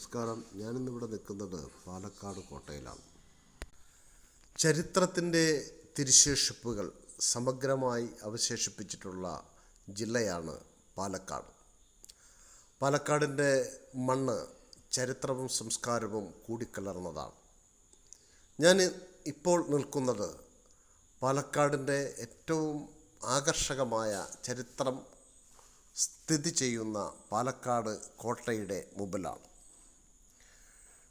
നമസ്കാരം. ഞാനിന്നിവിടെ നിൽക്കുന്നത് പാലക്കാട് കോട്ടയിലാണ്. ചരിത്രത്തിൻ്റെ തിരുശേഷിപ്പുകൾ സമഗ്രമായി അവശേഷിപ്പിച്ചിട്ടുള്ള ജില്ലയാണ് പാലക്കാട്. പാലക്കാടിൻ്റെ മണ്ണ് ചരിത്രവും സംസ്കാരവും കൂടിക്കലർന്നതാണ്. ഞാൻ ഇപ്പോൾ നിൽക്കുന്നത് പാലക്കാടിൻ്റെ ഏറ്റവും ആകർഷകമായ ചരിത്രം സ്ഥിതി ചെയ്യുന്ന പാലക്കാട് കോട്ടയുടെ മുമ്പിലാണ്.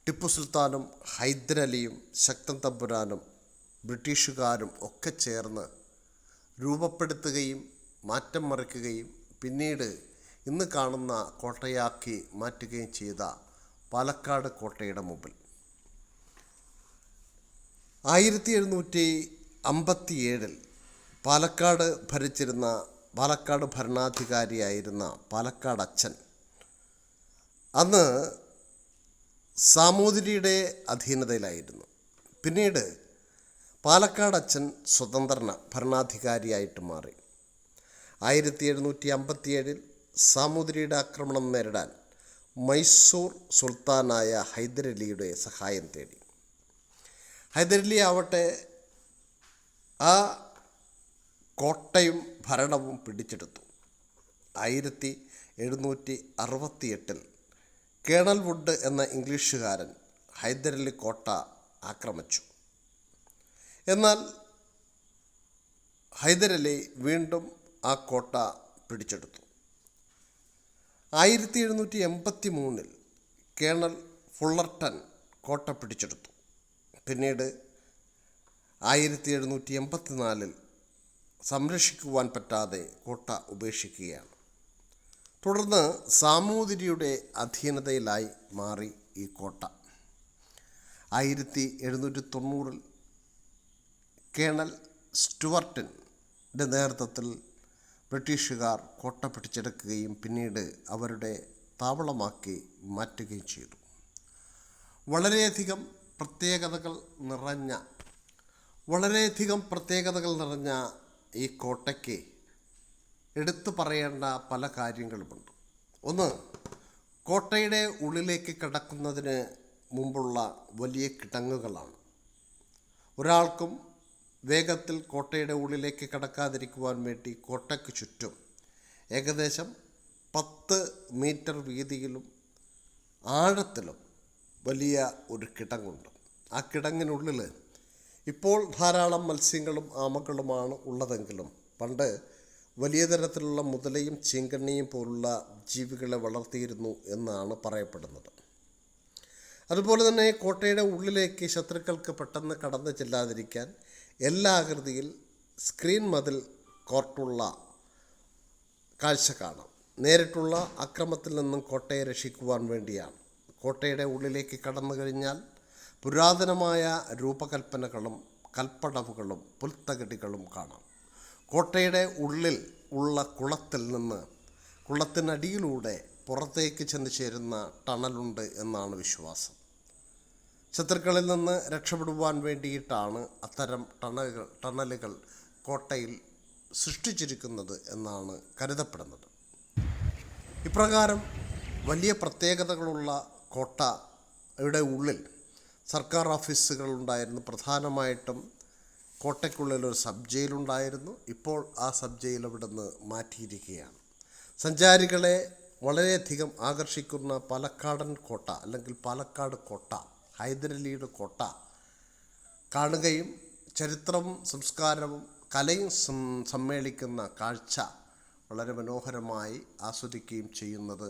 ടിപ്പു സുൽത്താനും ഹൈദരലിയും ശക്തൻ തമ്പുരാനും ബ്രിട്ടീഷുകാരും ഒക്കെ ചേർന്ന് രൂപപ്പെടുത്തുകയും മാറ്റം മറിക്കുകയും പിന്നീട് ഇന്ന് കാണുന്ന കോട്ടയാക്കി മാറ്റുകയും ചെയ്ത പാലക്കാട് കോട്ടയുടെ മുമ്പിൽ 1757 പാലക്കാട് ഭരിച്ചിരുന്ന പാലക്കാട് ഭരണാധികാരിയായിരുന്ന പാലക്കാട് അച്ഛൻ അന്ന് സാമൂതിരിയുടെ അധീനതയിലായിരുന്നു. പിന്നീട് പാലക്കാട് അച്ഛൻ സ്വതന്ത്ര ഭരണാധികാരിയായിട്ട് മാറി. 1757 സാമൂതിരിയുടെ ആക്രമണം നേരിടാൻ മൈസൂർ സുൽത്താനായ ഹൈദരലിയുടെ സഹായം തേടി. ഹൈദരലി ആവട്ടെ ആ കോട്ടയും ഭരണവും പിടിച്ചെടുത്തു. 1768 കേണൽ വുഡ് എന്ന ഇംഗ്ലീഷുകാരൻ ഹൈദരലി കോട്ട ആക്രമിച്ചു. എന്നാൽ ഹൈദരലി വീണ്ടും ആ കോട്ട പിടിച്ചെടുത്തു. 1783 കേണൽ ഫുള്ളർട്ടൺ കോട്ട പിടിച്ചെടുത്തു. പിന്നീട് 1784 സംരക്ഷിക്കുവാൻ പറ്റാതെ കോട്ട ഉപേക്ഷിക്കുകയാണ്. തുടർന്ന് സാമൂതിരിയുടെ അധീനതയിലായി മാറി ഈ കോട്ട. 1790 കേണൽ സ്റ്റുവർട്ടിൻ്റെ നേതൃത്വത്തിൽ ബ്രിട്ടീഷുകാർ കോട്ട പിടിച്ചെടുക്കുകയും പിന്നീട് അവരുടെ താവളമാക്കി മാറ്റുകയും ചെയ്തു. വളരെയധികം പ്രത്യേകതകൾ നിറഞ്ഞ ഈ കോട്ടയ്ക്ക് എടുത്തു പറയേണ്ട പല കാര്യങ്ങളുമുണ്ട്. ഒന്ന്, കോട്ടയുടെ ഉള്ളിലേക്ക് കടക്കുന്നതിന് മുമ്പുള്ള വലിയ കിടങ്ങുകളാണ്. ഒരാൾക്കും വേഗത്തിൽ കോട്ടയുടെ ഉള്ളിലേക്ക് കടക്കാതിരിക്കുവാൻ വേണ്ടി കോട്ടയ്ക്ക് ചുറ്റും ഏകദേശം 10 മീറ്റർ വീതിയിലും ആഴത്തിലും വലിയ ഒരു കിടങ്ങുണ്ട്. ആ കിടങ്ങിനുള്ളിൽ ഇപ്പോൾ ധാരാളം മത്സ്യങ്ങളും ആമകളുമാണ് ഉള്ളതെങ്കിലും പണ്ട് വലിയ തരത്തിലുള്ള മുതലയും ചീങ്കണ്ണിയും പോലുള്ള ജീവികളെ വളർത്തിയിരുന്നു എന്നാണ് പറയപ്പെടുന്നത്. അതുപോലെ തന്നെ കോട്ടയുടെ ഉള്ളിലേക്ക് ശത്രുക്കൾക്ക് പെട്ടെന്ന് കടന്നു ചെല്ലാതിരിക്കാൻ എല്ലാ ആകൃതിയിൽ സ്ക്രീൻ മതിൽ കോർട്ടുള്ള കാഴ്ച കാണാം. നേരിട്ടുള്ള അക്രമത്തിൽ നിന്നും കോട്ടയെ രക്ഷിക്കുവാൻ വേണ്ടിയാണ്. കോട്ടയുടെ ഉള്ളിലേക്ക് കടന്നു കഴിഞ്ഞാൽ പുരാതനമായ രൂപകൽപ്പനകളും കൽപ്പടവുകളും പുൽത്തകിടികളും കാണാം. കോട്ടയുടെ ഉള്ളിൽ ഉള്ള കുളത്തിനടിയിലൂടെ പുറത്തേക്ക് ചെന്ന് ചേരുന്ന ടണലുണ്ട് എന്നാണ് വിശ്വാസം. ശത്രുക്കളിൽ നിന്ന് രക്ഷപ്പെടുവാൻ വേണ്ടിയിട്ടാണ് അത്തരം ടണലുകൾ കോട്ടയിൽ സൃഷ്ടിച്ചിരിക്കുന്നത് എന്നാണ് കരുതപ്പെടുന്നത്. ഇപ്രകാരം വലിയ പ്രത്യേകതകളുള്ള കോട്ടയുടെ ഉള്ളിൽ സർക്കാർ ഓഫീസുകളുണ്ടായിരുന്നു. പ്രധാനമായിട്ടും കോട്ടയ്ക്കുള്ളിലൊരു സബ് ജയിലുണ്ടായിരുന്നു. ഇപ്പോൾ ആ സബ് ജയിൽ അവിടുന്ന് മാറ്റിയിരിക്കുകയാണ്. സഞ്ചാരികളെ വളരെയധികം ആകർഷിക്കുന്ന പാലക്കാടൻ കോട്ട അല്ലെങ്കിൽ പാലക്കാട് കോട്ട, ഹൈദരലിയുടെ കോട്ട കാണുകയും ചരിത്രവും സംസ്കാരവും കലയും സമ്മേളിക്കുന്ന കാഴ്ച വളരെ മനോഹരമായി ആസ്വദിക്കുകയും ചെയ്യുന്നത്